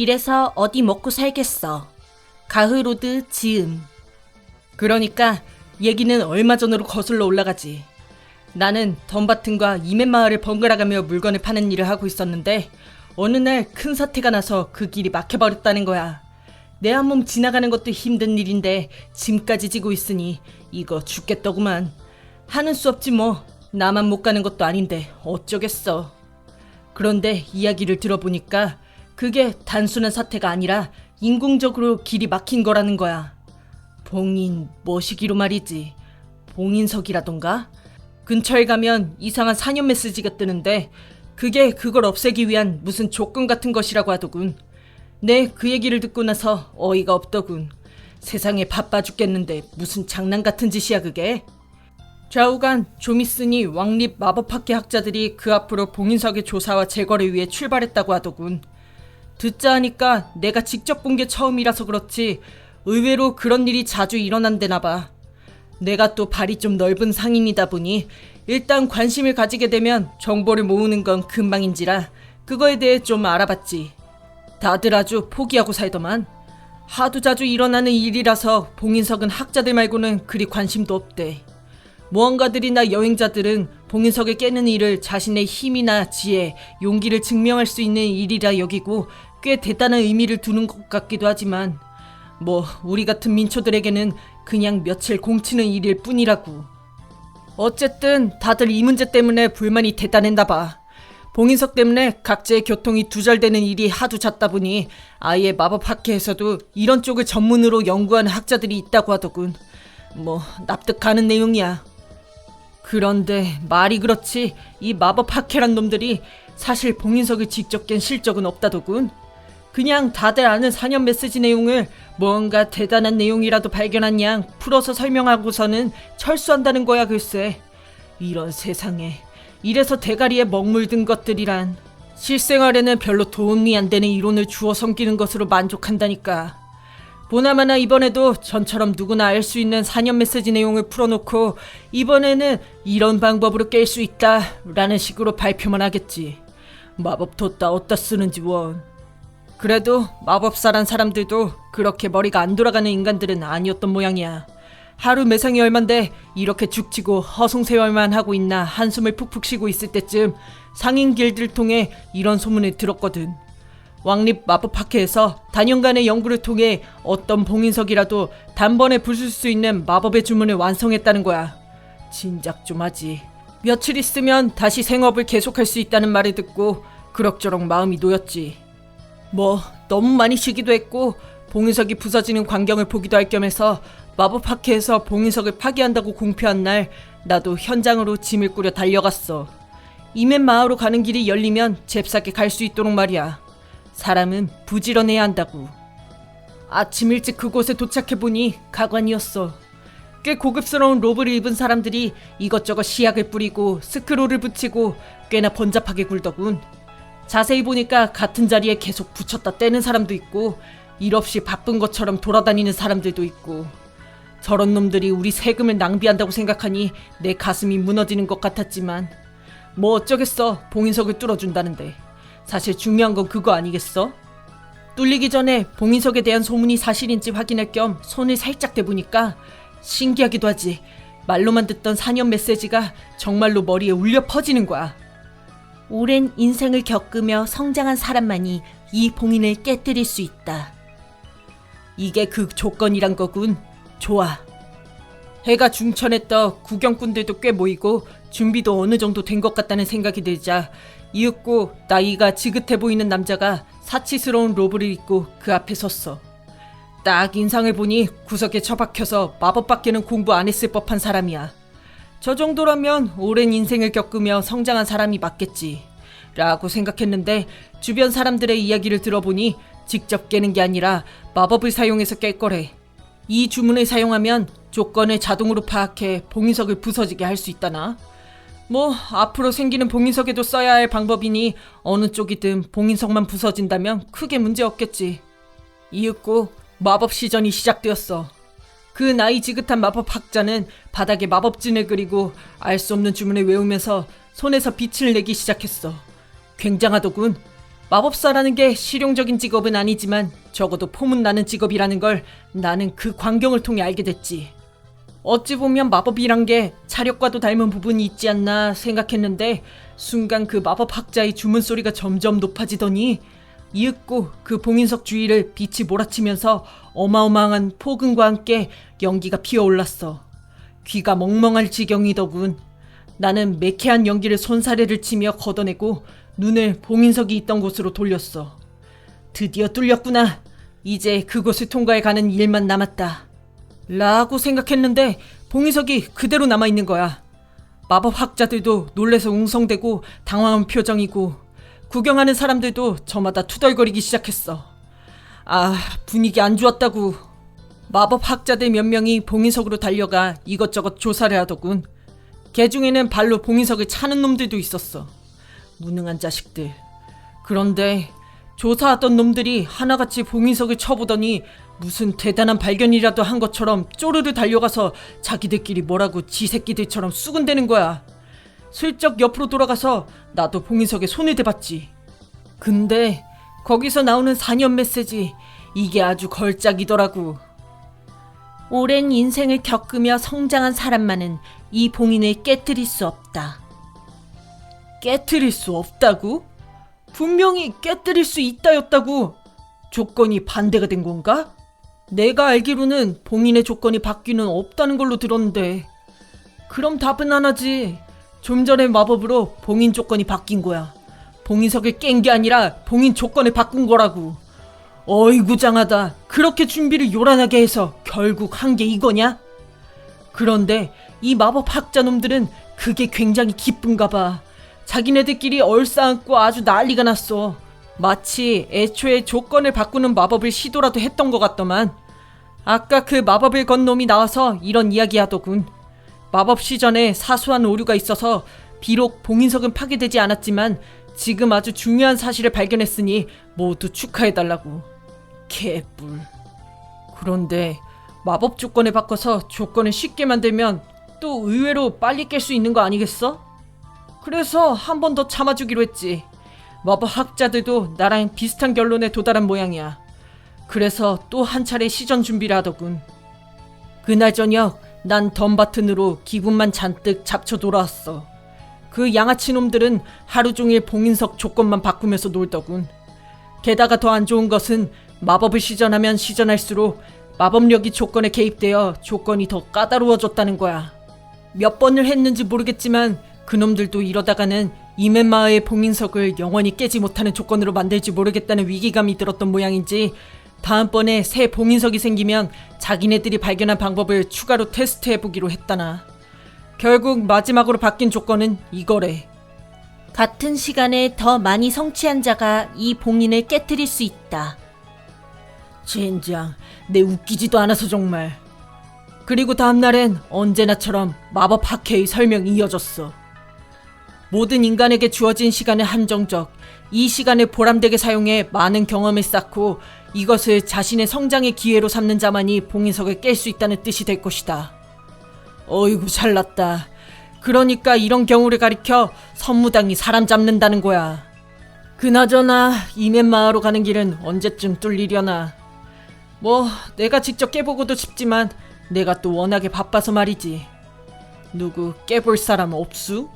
이래서 어디 먹고 살겠어. 가흐로드 지음. 그러니까 얘기는 얼마 전으로 거슬러 올라가지. 나는 덤바튼과 이맨마을을 번갈아가며 물건을 파는 일을 하고 있었는데 어느 날 큰 사태가 나서 그 길이 막혀버렸다는 거야. 내 한 몸 지나가는 것도 힘든 일인데 짐까지 지고 있으니 이거 죽겠더구만. 하는 수 없지 뭐. 나만 못 가는 것도 아닌데 어쩌겠어. 그런데 이야기를 들어보니까 그게 단순한 사태가 아니라 인공적으로 길이 막힌 거라는 거야. 봉인 뭐시기로 말이지. 봉인석이라던가? 근처에 가면 이상한 사년 메시지가 뜨는데 그게 그걸 없애기 위한 무슨 조건 같은 것이라고 하더군. 네, 그 얘기를 듣고 나서 어이가 없더군. 세상에 바빠 죽겠는데 무슨 장난 같은 짓이야 그게? 좌우간 좀 있으니 왕립 마법학회 학자들이 그 앞으로 봉인석의 조사와 제거를 위해 출발했다고 하더군. 듣자 하니까 내가 직접 본 게 처음이라서 그렇지 의외로 그런 일이 자주 일어난대나 봐. 내가 또 발이 좀 넓은 상인이다 보니 일단 관심을 가지게 되면 정보를 모으는 건 금방인지라 그거에 대해 좀 알아봤지. 다들 아주 포기하고 살더만. 하도 자주 일어나는 일이라서 봉인석은 학자들 말고는 그리 관심도 없대. 모험가들이나 여행자들은 봉인석을 깨는 일을 자신의 힘이나 지혜, 용기를 증명할 수 있는 일이라 여기고 꽤 대단한 의미를 두는 것 같기도 하지만 뭐 우리 같은 민초들에게는 그냥 며칠 공치는 일일 뿐이라고. 어쨌든 다들 이 문제 때문에 불만이 대단했나 봐. 봉인석 때문에 각지의 교통이 두절되는 일이 하도 잦다 보니 아예 마법학회에서도 이런 쪽을 전문으로 연구하는 학자들이 있다고 하더군. 뭐 납득가는 내용이야. 그런데 말이 그렇지 이 마법학회란 놈들이 사실 봉인석을 직접 깬 실적은 없다더군. 그냥 다들 아는 사년 메시지 내용을 뭔가 대단한 내용이라도 발견한 양 풀어서 설명하고서는 철수한다는 거야 글쎄. 이런 세상에 이래서 대가리에 먹물든 것들이란. 실생활에는 별로 도움이 안 되는 이론을 주워 섬기는 것으로 만족한다니까. 보나마나 이번에도 전처럼 누구나 알 수 있는 사년 메시지 내용을 풀어놓고 이번에는 이런 방법으로 깰 수 있다 라는 식으로 발표만 하겠지. 마법 뒀다 어디다 쓰는지 원. 그래도 마법사란 사람들도 그렇게 머리가 안 돌아가는 인간들은 아니었던 모양이야. 하루 매상이 얼만데 이렇게 죽치고 허송세월만 하고 있나 한숨을 푹푹 쉬고 있을 때쯤 상인 길드를 통해 이런 소문을 들었거든. 왕립 마법학회에서 단연간의 연구를 통해 어떤 봉인석이라도 단번에 부술 수 있는 마법의 주문을 완성했다는 거야. 진작 좀 하지. 며칠 있으면 다시 생업을 계속할 수 있다는 말을 듣고 그럭저럭 마음이 놓였지. 뭐 너무 많이 쉬기도 했고 봉인석이 부서지는 광경을 보기도 할 겸해서 마법학회에서 봉인석을 파괴한다고 공표한 날 나도 현장으로 짐을 꾸려 달려갔어. 이맨 마을로 가는 길이 열리면 잽싸게 갈 수 있도록 말이야. 사람은 부지런해야 한다고. 아침 일찍 그곳에 도착해보니 가관이었어. 꽤 고급스러운 로브를 입은 사람들이 이것저것 시약을 뿌리고 스크롤을 붙이고 꽤나 번잡하게 굴더군. 자세히 보니까 같은 자리에 계속 붙였다 떼는 사람도 있고 일 없이 바쁜 것처럼 돌아다니는 사람들도 있고. 저런 놈들이 우리 세금을 낭비한다고 생각하니 내 가슴이 무너지는 것 같았지만 뭐 어쩌겠어. 봉인석을 뚫어준다는데. 사실 중요한 건 그거 아니겠어? 뚫리기 전에 봉인석에 대한 소문이 사실인지 확인할 겸 손을 살짝 대보니까 신기하기도 하지. 말로만 듣던 사년 메시지가 정말로 머리에 울려 퍼지는 거야. 오랜 인생을 겪으며 성장한 사람만이 이 봉인을 깨뜨릴 수 있다. 이게 그 조건이란 거군. 좋아. 해가 중천에 떠 구경꾼들도 꽤 모이고 준비도 어느 정도 된 것 같다는 생각이 들자 이윽고 나이가 지긋해 보이는 남자가 사치스러운 로브를 입고 그 앞에 섰어. 딱 인상을 보니 구석에 처박혀서 마법밖에는 공부 안 했을 법한 사람이야. 저 정도라면 오랜 인생을 겪으며 성장한 사람이 맞겠지 라고 생각했는데 주변 사람들의 이야기를 들어보니 직접 깨는 게 아니라 마법을 사용해서 깰 거래. 이 주문을 사용하면 조건을 자동으로 파악해 봉인석을 부서지게 할 수 있다나? 뭐 앞으로 생기는 봉인석에도 써야 할 방법이니 어느 쪽이든 봉인석만 부서진다면 크게 문제 없겠지. 이윽고 마법 시전이 시작되었어. 그 나이 지긋한 마법학자는 바닥에 마법진을 그리고 알 수 없는 주문을 외우면서 손에서 빛을 내기 시작했어. 굉장하더군. 마법사라는 게 실용적인 직업은 아니지만 적어도 포문나는 직업이라는 걸 나는 그 광경을 통해 알게 됐지. 어찌 보면 마법이란 게 차력과도 닮은 부분이 있지 않나 생각했는데 순간 그 마법학자의 주문 소리가 점점 높아지더니 이윽고 그 봉인석 주위를 빛이 몰아치면서 어마어마한 폭음과 함께 연기가 피어올랐어. 귀가 멍멍할 지경이더군. 나는 매캐한 연기를 손사래를 치며 걷어내고 눈을 봉인석이 있던 곳으로 돌렸어. 드디어 뚫렸구나. 이제 그곳을 통과해 가는 일만 남았다. 라고 생각했는데 봉인석이 그대로 남아있는 거야. 마법학자들도 놀래서 웅성대고 당황한 표정이고 구경하는 사람들도 저마다 투덜거리기 시작했어. 아, 분위기 안 좋았다고. 마법학자들 몇 명이 봉인석으로 달려가 이것저것 조사를 하더군. 개 중에는 발로 봉인석을 차는 놈들도 있었어. 무능한 자식들. 그런데 조사하던 놈들이 하나같이 봉인석을 쳐보더니 무슨 대단한 발견이라도 한 것처럼 쪼르르 달려가서 자기들끼리 뭐라고 지새끼들처럼 수군대는 거야. 슬쩍 옆으로 돌아가서 나도 봉인석에 손을 대봤지. 근데 거기서 나오는 사년 메시지, 이게 아주 걸작이더라고. 오랜 인생을 겪으며 성장한 사람만은 이 봉인을 깨트릴 수 없다. 깨트릴 수 없다고? 분명히 깨트릴 수 있다였다고. 조건이 반대가 된 건가? 내가 알기로는 봉인의 조건이 바뀌는 없다는 걸로 들었는데. 그럼 답은 하나지. 좀 전에 마법으로 봉인 조건이 바뀐 거야. 봉인석을 깬 게 아니라 봉인 조건을 바꾼 거라고. 어이구 장하다. 그렇게 준비를 요란하게 해서 결국 한 게 이거냐? 그런데 이 마법학자 놈들은 그게 굉장히 기쁜가 봐. 자기네들끼리 얼싸안고 아주 난리가 났어. 마치 애초에 조건을 바꾸는 마법을 시도라도 했던 것 같더만. 아까 그 마법을 건 놈이 나와서 이런 이야기 하더군. 마법 시전에 사소한 오류가 있어서 비록 봉인석은 파괴되지 않았지만 지금 아주 중요한 사실을 발견했으니 모두 축하해달라고. 개뿔. 그런데 마법 조건을 바꿔서 조건을 쉽게 만들면 또 의외로 빨리 깰 수 있는 거 아니겠어? 그래서 한 번 더 참아주기로 했지. 마법학자들도 나랑 비슷한 결론에 도달한 모양이야. 그래서 또 한 차례 시전 준비를 하더군. 그날 저녁 난 덤바튼으로 기분만 잔뜩 잡쳐 돌아왔어. 그 양아치 놈들은 하루 종일 봉인석 조건만 바꾸면서 놀더군. 게다가 더 안 좋은 것은 마법을 시전하면 시전할수록 마법력이 조건에 개입되어 조건이 더 까다로워졌다는 거야. 몇 번을 했는지 모르겠지만 그놈들도 이러다가는 이멘마의 봉인석을 영원히 깨지 못하는 조건으로 만들지 모르겠다는 위기감이 들었던 모양인지 다음번에 새 봉인석이 생기면 자기네들이 발견한 방법을 추가로 테스트해보기로 했다나. 결국 마지막으로 바뀐 조건은 이거래. 같은 시간에 더 많이 성취한 자가 이 봉인을 깨트릴 수 있다. 젠장, 내 웃기지도 않아서 정말. 그리고 다음날엔 언제나처럼 마법 학회의 설명이 이어졌어. 모든 인간에게 주어진 시간은 한정적. 이 시간을 보람되게 사용해 많은 경험을 쌓고 이것을 자신의 성장의 기회로 삼는 자만이 봉인석을 깰 수 있다는 뜻이 될 것이다. 어이구 잘났다. 그러니까 이런 경우를 가리켜 선무당이 사람 잡는다는 거야. 그나저나 이멘마을로 가는 길은 언제쯤 뚫리려나. 뭐 내가 직접 깨보고도 싶지만 내가 또 워낙에 바빠서 말이지. 누구 깨볼 사람 없수?